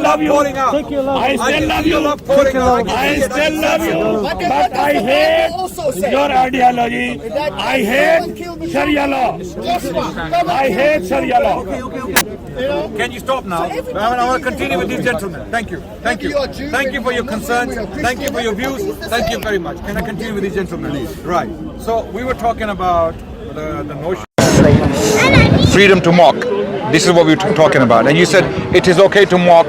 love you. Take your love. I still love you. I still love you. But I hate your ideology. I hate Sharia law. I hate Sharia law. Can you stop now? I want to continue with these gentlemen. Thank you. Thank you. Thank you for your concerns. Thank you for your views. Thank you very much. Can I continue with these gentlemen? Please. Right. So we were talking about the notion of freedom to mock. This is what we were talking about. And you said it is okay to mock,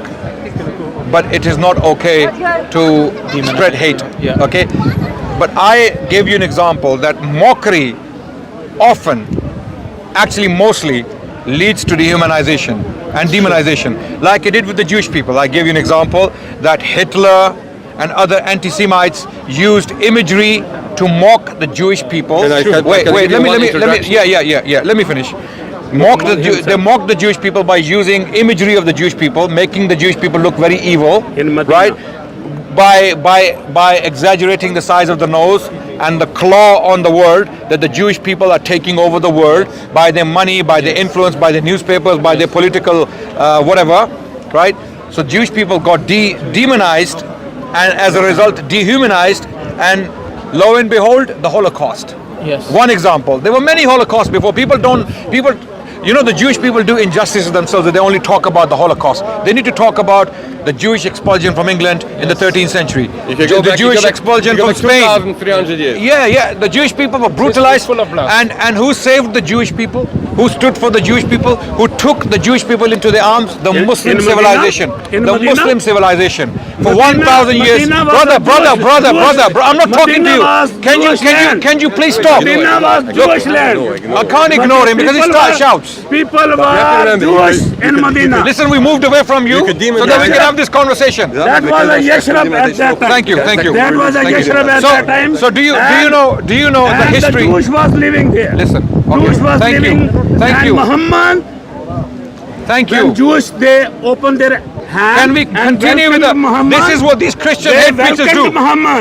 but it is not okay to spread hate. Yeah. Okay? But I gave you an example that mockery often, actually mostly, leads to dehumanization and demonization, like it did with the Jewish people. I gave you an example that Hitler and other anti-Semites used imagery to mock the Jewish people. Let me finish. They mocked the Jewish people by using imagery of the Jewish people, making the Jewish people look very evil, right? By exaggerating the size of the nose and the claw on the world, that the Jewish people are taking over the world by their money, by their influence, by their newspapers, by their political whatever, right? So Jewish people got demonized and as a result dehumanized, and lo and behold, the Holocaust. Yes. One example. There were many Holocausts before. The Jewish people do injustice to themselves that they only talk about the Holocaust. They need to talk about the Jewish expulsion from England in the 13th century. The Jewish expulsion from Spain. 2,300 years. Yeah. The Jewish people were brutalized. Full of blood. And who saved the Jewish people? Who stood for the Jewish people? Who took the Jewish people into their arms? The Muslim civilization. The Muslim civilization. For 1,000 years. Brother, I'm not talking to you. Can you please stop? Medina was Jewish land. I can't ignore him because he shouts. People were Jewish in Medina. Listen, we moved away from you so that we can have this conversation. That was a yeshrab at that time. Thank you. That was a yeshrab at that time. So do you know the history? The Jews was living there. Listen. Jews was living. Thank you. Muhammad. Thank you. When Jews, they opened their hand. Can we continue with this is what these Christian hate preachers do.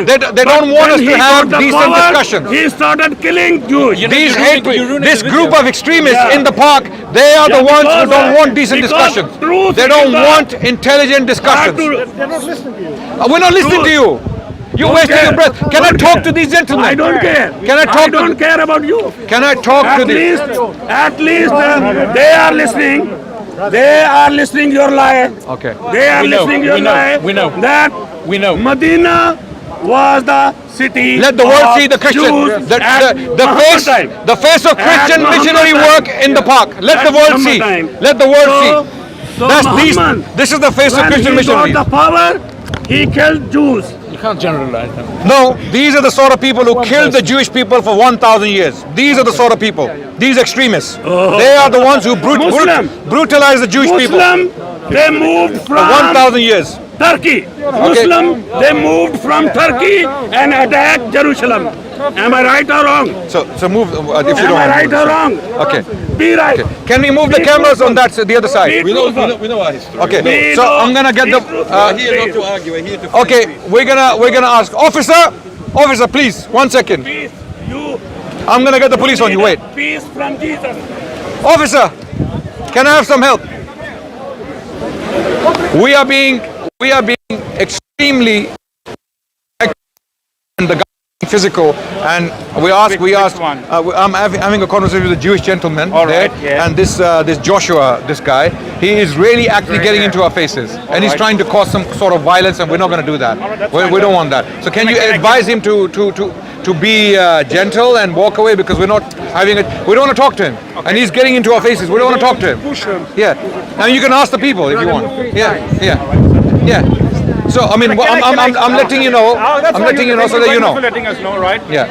They don't want us to have decent discussions. He started killing Jews. This group of extremists in the park, they are the ones who don't want decent discussions. They don't want intelligent discussions. They're not listening to you. We're not listening to you. You're wasting your breath. Can I talk to these gentlemen? I don't care. I don't care about you. Can I talk to these? At least they are listening. They are listening your lie. Okay. They are listening your lie. We know. That Medina was the city. Let the world see the Christian, the face of Christian missionary work in the park. Let the world see. Let the world see. This is the face of Christian missionary. When he got the power, he killed Jews. You can't generalize them. No, these are the sort of people who killed the Jewish people for 1,000 years. These are the sort of people. These extremists. They are the ones who brutalized the Jewish people. They moved from 1,000 years. Turkey. Muslim, they moved from Turkey and attacked Jerusalem. Am I right or wrong? So move if you don't. Am I right or wrong? Okay. Be right. Okay. Can we move the cameras on the other side? We know our history. Okay. So I'm gonna get the. We're here not to argue. We're here to. Okay. We're gonna ask officer, please, 1 second. Peace. I'm gonna get the police on you. Wait. Peace from Jesus. Officer, can I have some help? We are being extremely and the physical, and we asked. I'm having a conversation with a Jewish gentleman there, and this Joshua, this guy, he is really actually getting into our faces, and he's trying to cause some sort of violence, and we're not going to do that. We don't want that. So can you advise him to be gentle and walk away, because we're not having it. We don't want to talk to him, and he's getting into our faces. We don't want to talk to him. Push him. Yeah, and you can ask the people if you want. Yeah. So I mean, I'm letting you know. I'm letting you know so that you know. Letting us know, right? Yeah.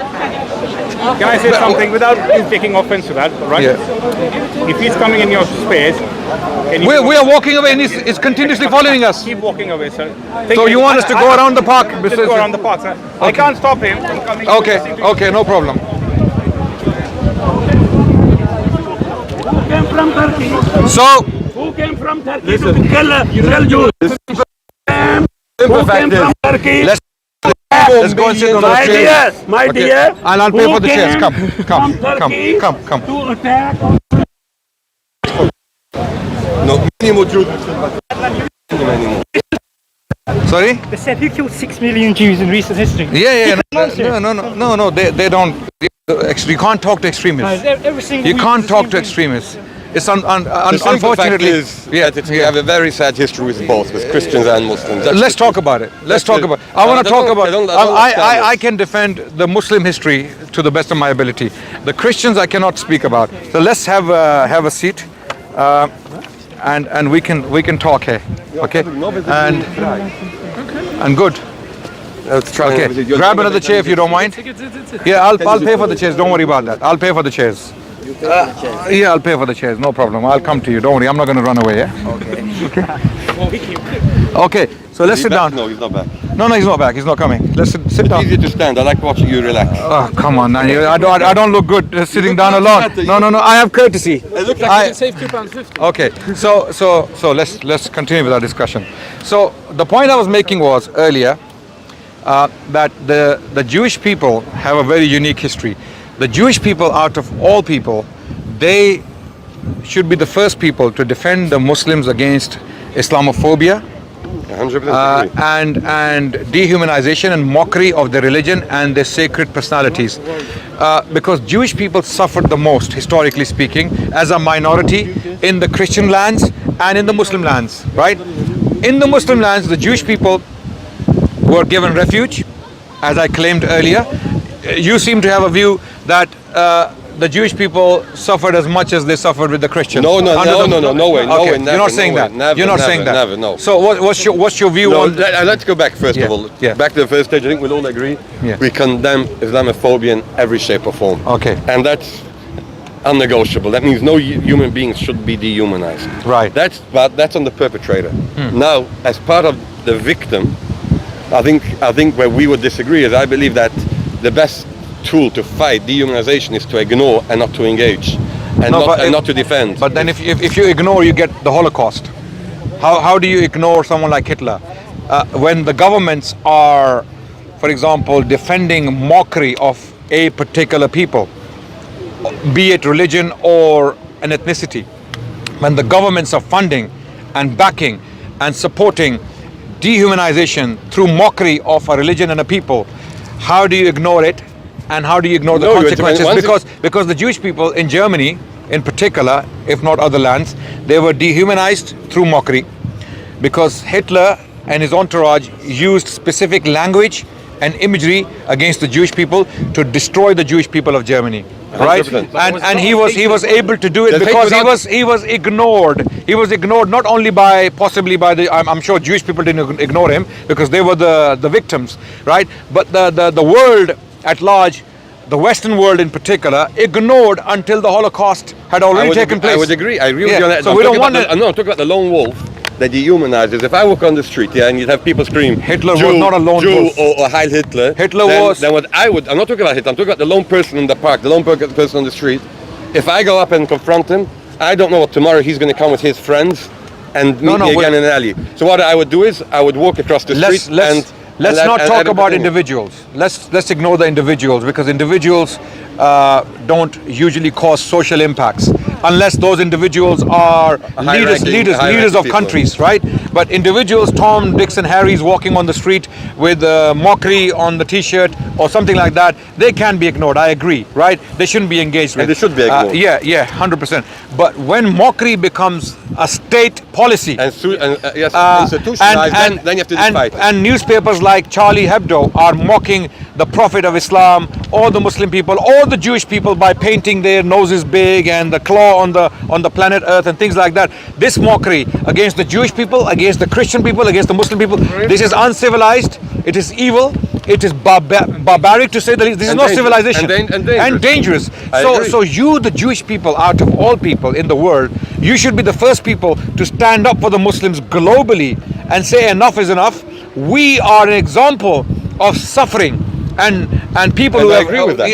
Can I say something without you taking offense to that, right? Yeah. If he's coming in your space, can you we are walking away, and he's continuously following us. keep walking away, sir? So you want us to go around the park? Just go around the park, sir. I can't stop him from coming. Okay, no problem. Who came from Turkey? So Who came from Turkey to kill Jews? Who came from Turkey? let's go and sit on those chairs. My dear, And I'll pay for the chairs. Come. to attack. No, minimum truth. anymore. Sorry? They said who killed 6 million Jews in recent history? Yeah. Mansur. No. They don't. Actually, you can't talk to extremists. Every single You week can't the talk same to thing. extremists. It's The simple fact unfortunately. is that we have a very sad history with both, with Christians and Muslims. That's Let's the talk truth. about it. Let's That's talk it. about. I want to talk about. I don't understand I this. can defend the Muslim history to the best of my ability. The Christians I cannot speak about. So let's have a seat, and we can talk here. Okay. And good. Let's try. Okay. Grab another chair if you don't mind. Yeah, I'll pay for the chairs. Don't worry about that. I'll pay for the chairs. Yeah, I'll pay for the chairs. No problem. I'll come to you. Don't worry. I'm not going to run away. Yeah. Okay. So let's sit down. No, he's not back. No, he's not back. He's not coming. Let's sit It's down. easy to stand. I like watching you relax. Oh, come on, man. I don't look good sitting down alone. No. I have courtesy. It looks like I- you Save £2.50. Okay, so let's continue with our discussion. So the point I was making was earlier that the Jewish people have a very unique history. The Jewish people, out of all people, they should be the first people to defend the Muslims against Islamophobia 100% agree. and dehumanization and mockery of their religion and their sacred personalities. Because Jewish people suffered the most, historically speaking, as a minority in the Christian lands and in the Muslim lands, right? In the Muslim lands, the Jewish people were given refuge, as I claimed earlier. You seem to have a view that the Jewish people suffered as much as they suffered with the Christians. No way, Okay, never, you're not saying that. You're not saying that. Never, no. So what's your view on? Let's go back first Yeah, of all. yeah. Back to the first stage. I think we'll all agree. Yeah. We condemn Islamophobia in every shape or form. Okay. And that's unnegotiable. That means no human beings should be dehumanized. Right. That's on the perpetrator. Now, as part of the victim, I think where we would disagree is I believe that the best tool to fight dehumanization is to ignore and not to engage, and not to defend. But then if you ignore, you get the Holocaust. How do you ignore someone like Hitler? When the governments are, for example, defending mockery of a particular people, be it religion or an ethnicity, when the governments are funding and backing and supporting dehumanization through mockery of a religion and a people, how do you ignore it? And how do you ignore the consequences? Because the Jewish people in Germany, in particular, if not other lands, they were dehumanized through mockery, because Hitler and his entourage used specific language and imagery against the Jewish people to destroy the Jewish people of Germany, right? 100%. And he was able to do it because he was ignored. He was ignored not only possibly by the I'm sure Jewish people didn't ignore him because they were the victims, right? But the world at large, the Western world in particular, ignored until the Holocaust had already taken place. I would agree. I agree with you on that. So we don't want to. I'm talking about the lone wolf that dehumanizes. If I walk on the street, and you'd have people scream, Hitler Jew, was not a lone Jew wolf. or Heil Hitler. Hitler then, was. Then what I would. I'm not talking about Hitler. I'm talking about the lone person in the park, the lone person on the street. If I go up and confront him, I don't know what tomorrow he's going to come with his friends and meet me again in an alley. So what I would do is I would walk across the street Let's not talk about individuals. Let's ignore the individuals, because individuals don't usually cause social impacts unless those individuals are leaders of countries, right? But individuals, Tom, Dicks and Harrys walking on the street with mockery on the t-shirt or something like that, they can be ignored. I agree, right? They shouldn't be engaged with. And they should be ignored. Yeah, 100%. But when mockery becomes a state policy institutionalized, then you have to fight. And newspapers like Charlie Hebdo are mocking the Prophet of Islam or the Muslim people or the Jewish people by painting their noses big and the claw on the planet Earth and things like that. This mockery against the Jewish people, against the Christian people, against the Muslim people, this is uncivilized, it is evil, it is barbaric to say the least. This is not civilization. And dangerous. So you, the Jewish people, out of all people in the world, you should be the first people to stand up for the Muslims globally and say enough is enough. We are an example of suffering and people who agree with that.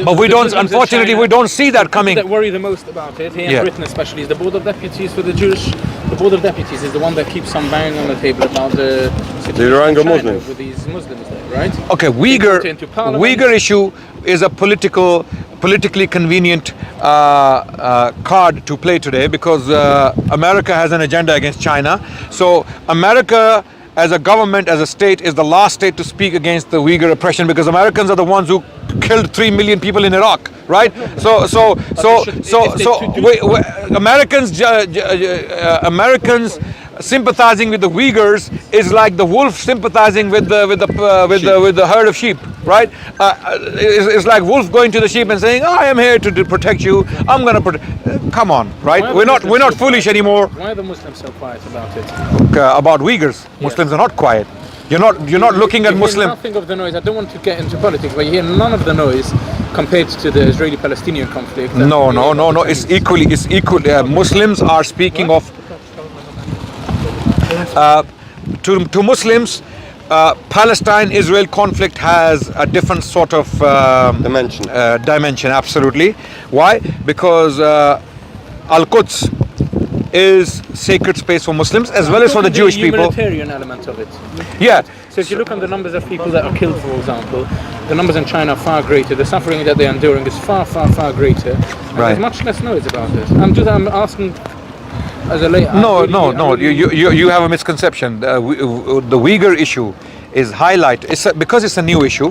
But we don't. Unfortunately, we don't see that coming. That worry the most about it here in Britain, especially, is the Board of Deputies for the Jewish. The Board of Deputies is the one that keeps on banging on the table about the Rohingya Muslims. with these Muslims there, right? Okay, Uyghur issue is a political politically convenient card to play today, because America has an agenda against China. So America, as a government, as a state, is the last state to speak against the Uyghur oppression, because Americans are the ones who killed 3 million people in Iraq, right? Americans sympathizing with the Uyghurs is like the wolf sympathizing with the herd of sheep, right? It's like wolf going to the sheep and saying, "I am here to protect you. I'm going to protect." Come on, right? We're not foolish anymore. Why are the Muslims so quiet about it? About Uyghurs, Muslims are not quiet. You're not looking at Muslim. Nothing of the noise. I don't want to get into politics, but you hear none of the noise compared to the Israeli-Palestinian conflict. No. It's equally. Muslims are speaking of. To Muslims, Palestine-Israel conflict has a different sort of dimension. Absolutely. Why? Because Al-Quds is sacred space for Muslims as well as for the Jewish people. Humanitarian element of it. Yeah. So if you look at the numbers of people that are killed, for example, the numbers in China are far greater. The suffering that they're enduring is far greater. And Right. There's much less noise about it. I'm asking. As a lay, No. You have a misconception. The Uyghur issue is highlighted because it's a new issue,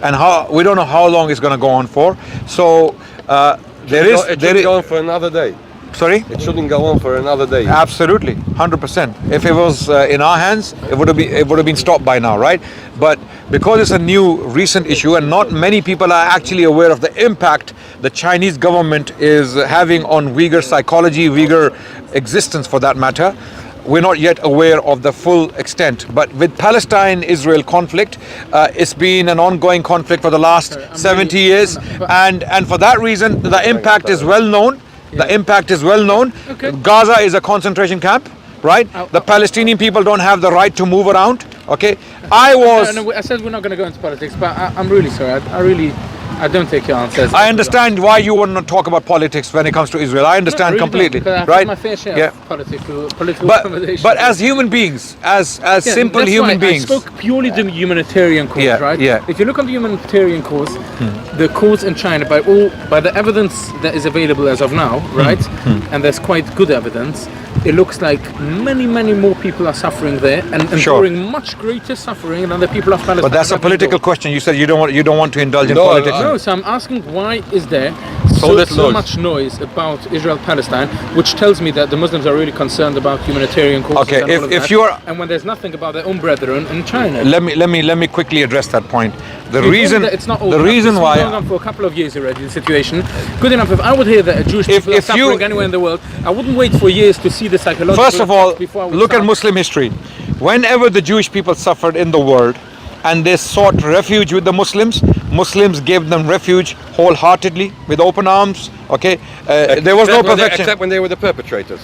and we don't know how long it's going to go on for. So It shouldn't go on for another day. Sorry? It shouldn't go on for another day. Absolutely, 100%. If it was in our hands, it would have been stopped by now, right? But because it's a new, recent issue, and not many people are actually aware of the impact the Chinese government is having on Uyghur psychology, Uyghur existence for that matter, we're not yet aware of the full extent. But with Palestine-Israel conflict, it's been an ongoing conflict for the last 70 years, and for that reason, the impact is well known. The impact is well known. Okay. Gaza is a concentration camp, right? The Palestinian people don't have the right to move around. Okay, I said we're not going to go into politics, but I'm really sorry. I don't take your answers. I understand why you want to talk about politics when it comes to Israel. I understand completely, I've right? had my fair share of political conversations. But as human beings, as simple human beings, I spoke purely the humanitarian cause, right? Yeah. If you look on the humanitarian cause, the cause in China, by the evidence that is available as of now, right? And there's quite good evidence. It looks like many more people are suffering there and enduring much greater suffering than the people of Palestine. But that's a political question. You said you don't want to indulge in politics. No, so I'm asking, why is there so much noise about Israel-Palestine, which tells me that the Muslims are really concerned about humanitarian causes. Okay, and when there's nothing about their own brethren in China. Let me quickly address that point. The reason why going on for a couple of years already, the situation. Good enough. If I would hear that a Jewish people are suffering anywhere in the world, I wouldn't wait for years to see the psychological. First of all, look at Muslim history. Whenever the Jewish people suffered in the world, and they sought refuge with the Muslims gave them refuge wholeheartedly with open arms. Okay, there was no perfection. Except when they were the perpetrators.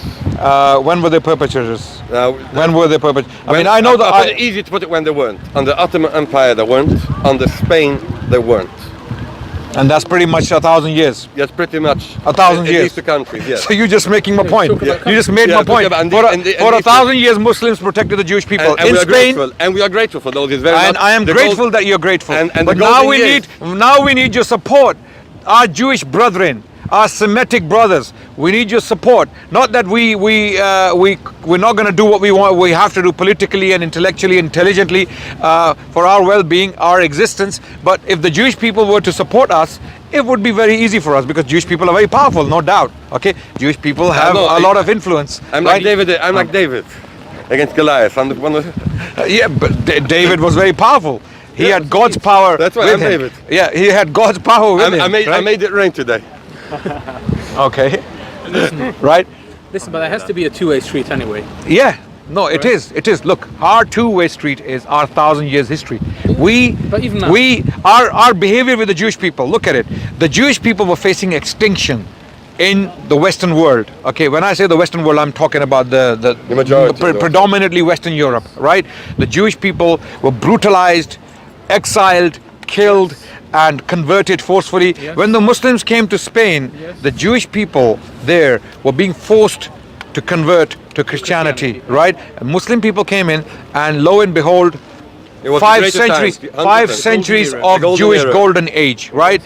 When were they perpetrators? When were they perpetrators? I know that. It's easy to put it when they weren't. Under Ottoman Empire, they weren't. Under Spain, they weren't. And that's pretty much 1,000 years. Yes, pretty much. 1,000 years. In these two countries, yes. So you're just making my point. You just made my point. For 1,000 years, Muslims protected the Jewish people and in Spain. We are grateful for those. And I am grateful that you're grateful. But now we need your support. Our Jewish brethren, our Semitic brothers, we need your support. Not that we're not going to do what we want. We have to do politically and intellectually, intelligently for our well-being, our existence. But if the Jewish people were to support us, it would be very easy for us, because Jewish people are very powerful, no doubt. Okay, Jewish people have a lot of influence. I'm like David. I'm like David against Goliath. I'm one of yeah, but David was very powerful. He had God's power. That's why I'm David. Yeah, he had God's power with him. I made it rain today. Okay. Right? Listen, but there has to be a two-way street anyway. Yeah. No, it is. It is. Look, our two-way street is our 1,000 years history. Our behavior with the Jewish people, look at it. The Jewish people were facing extinction in the Western world. Okay, when I say the Western world, I'm talking about the majority, predominantly Western Europe, right? The Jewish people were brutalized, exiled, killed, and converted forcefully. Yes. When the Muslims came to Spain, the Jewish people there were being forced to convert to Christianity, right? And Muslim people came in, and lo and behold, 5 centuries of Jewish golden age, right?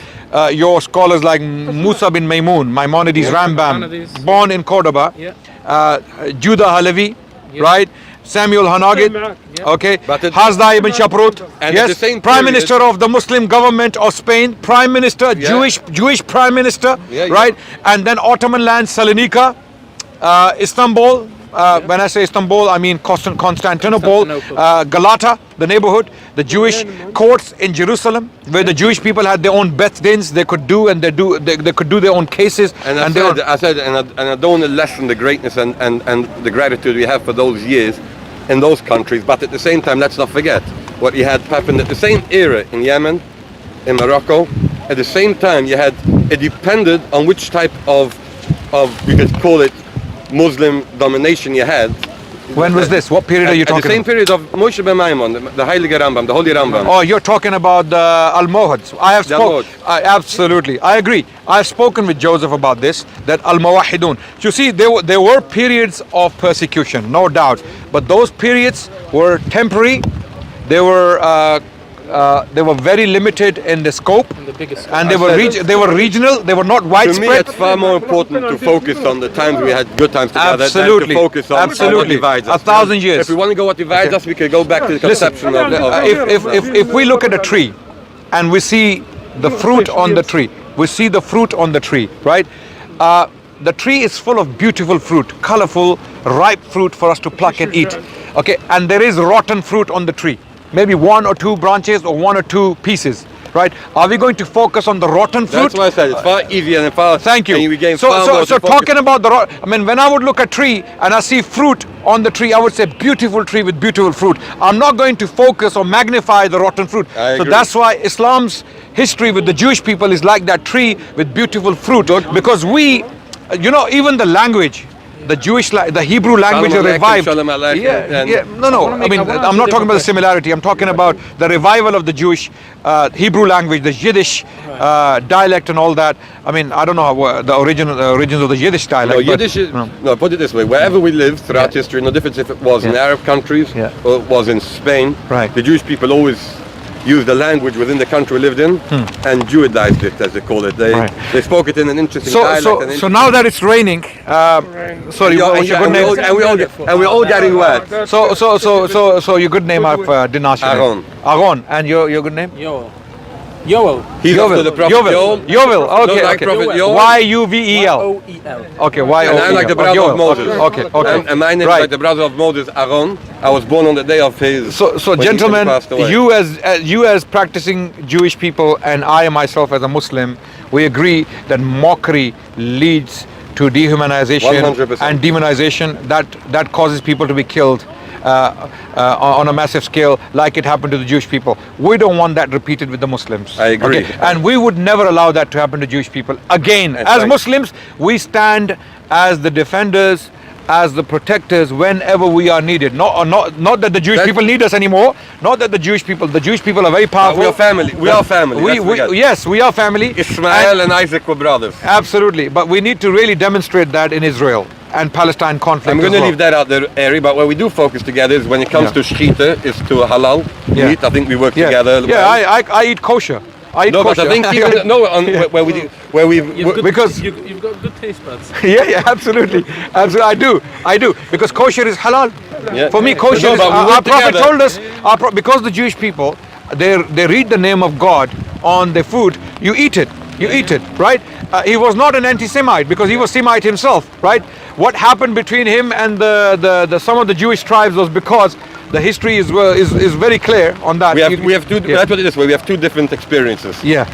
your scholars like Musa bin Maymun, Maimonides Rambam, Maimonides. born in Cordoba, Yeah. Judah Halevi, right? Samuel Hanagid, okay, But it- Hasda ibn Shaprut, And at yes, the same Prime period- Minister of the Muslim government of Spain, Prime Minister, Jewish Prime Minister, Yeah, yeah. right? And then Ottoman lands, Salonika, Istanbul. When I say Istanbul, I mean Constantinople, Galata, the neighborhood, the Jewish courts in Jerusalem, where the Jewish people had their own Beth-Dins, they could do and they could do their own cases. And I don't want to lessen the greatness and the gratitude we have for those years in those countries, but at the same time, let's not forget what you had happened at the same era in Yemen, in Morocco. At the same time, you had, it depended on which type of you could call it, Muslim domination you had. When was this? What period are you At the talking same about? period of Moshe ben Maimon, the Heilige Rambam, the Holy Rambam. Oh, you're talking about the Almohads. I have The spoken. Absolutely, I agree. I've spoken with Joseph about this. That Al-Mawahidun. You see, there were periods of persecution, no doubt, but those periods were temporary. They were very limited in the scope, and they were regional. They were not To me, widespread. it's far more important to focus on the times we had good times together Absolutely. than to focus on what divides us. 1,000 years. If we want to go what divides us, we could go back to the conception of If we look at a tree and we see the fruit on the tree, right? The tree is full of beautiful fruit, colorful, ripe fruit for us to pluck and eat. Okay, and there is rotten fruit on the tree. Maybe one or two branches or one or two pieces, right? Are we going to focus on the rotten fruit? That's why I said it's far easier and far. Thank you. And we gain So far more to focus. talking about when I would look at a tree and I see fruit on the tree, I would say beautiful tree with beautiful fruit. I'm not going to focus or magnify the rotten fruit. I So agree. that's why Islam's history with the Jewish people is like that tree with beautiful fruit. Because we, even the language, the Hebrew language Shalom alaikum, revived. shalom alaikum, No. I mean, I'm not talking about the similarity. I'm talking about the revival of the Jewish Hebrew language, the Yiddish dialect and all that. I mean, I don't know how, the origins of the Yiddish dialect. No, Yiddish is, no, put it this way. Wherever we lived throughout history, no difference if it was in Arab countries or it was in Spain, Right. the Jewish people always used the language within the country we lived in and Jewidized it, as they call it. They spoke it in an interesting dialect. So now that it's raining, sorry, what's your good name? And we're all getting wet. So your good name, I didn't ask you. Aaron. Aaron, and your good name? Yoel. He's after the Prophet Joel. Yovel. Okay. like Prophet Joel. Yuvel. O-E-L. Okay. Y And I'm like the brother of Moses. Okay. And my name is like the brother of Moses, Aaron. I was born on the day of his. So when he gentlemen, passed away. you as practicing Jewish people and I myself as a Muslim, we agree that mockery leads to dehumanization 100%. and demonization. That causes people to be killed on a massive scale, like it happened to the Jewish people. We don't want that repeated with the Muslims. I agree. Okay? And we would never allow that to happen to Jewish people again. That's As right. Muslims, we stand as the defenders, as the protectors whenever we are needed. Not that the Jewish people need us anymore. Not that the Jewish people are very powerful. We are family. We are family. Yes, we are family. Ismail and Isaac were brothers. Absolutely. But we need to really demonstrate that in Israel and Palestine conflict. I'm going as to well. leave that out there, Ari, but where we do focus together is when it comes to shechita, is to halal meat. I think we work together. Yeah, I eat kosher. I eat No, but kosher. I think even where we because You've got good taste buds. yeah, absolutely. I do because kosher is halal. Yeah. For me, kosher No, is, but we our work prophet together. told us, because the Jewish people, they read the name of God on their food, you eat it, right? He was not an anti-Semite because he was Semite himself, right? What happened between him and the some of the Jewish tribes was because the history is very clear on that. we have two. Let's put it this way: we have two different experiences. Yeah.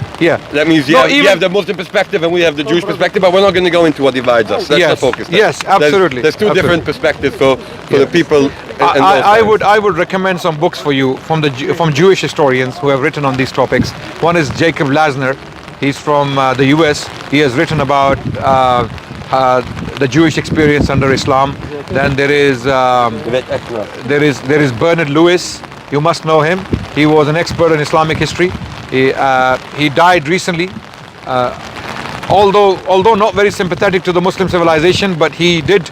That means you have the Muslim perspective and we have the Jewish perspective, but we're not going to go into what divides us. Let's not focus there. Yes, absolutely. There's two different perspectives for the people. I would recommend some books for you from Jewish historians who have written on these topics. One is Jacob Lasner. He's from the US. He has written about the Jewish experience under Islam. Then there is Bernard Lewis. You must know him. He was an expert in Islamic history. He died recently. Although not very sympathetic to the Muslim civilization, but he did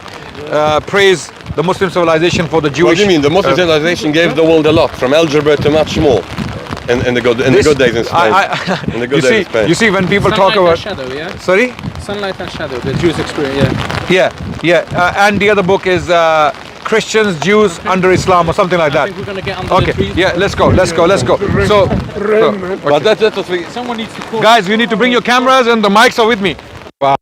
praise the Muslim civilization for the Jewish. What do you mean? The Muslim civilization gave the world a lot, from algebra to much more. in the good days in Spain. In the good days in Spain. You see, when people Sunlight talk about and shadow, yeah? sorry, Sunlight and shadow, the Jews experience, yeah. and the other book is Christians, Jews under Islam or something like I that. think we're going to get under the Okay, trees. yeah, let's go. So, But that's what we. Someone needs to call. guys, you need to bring your cameras and the mics are with me. Wow.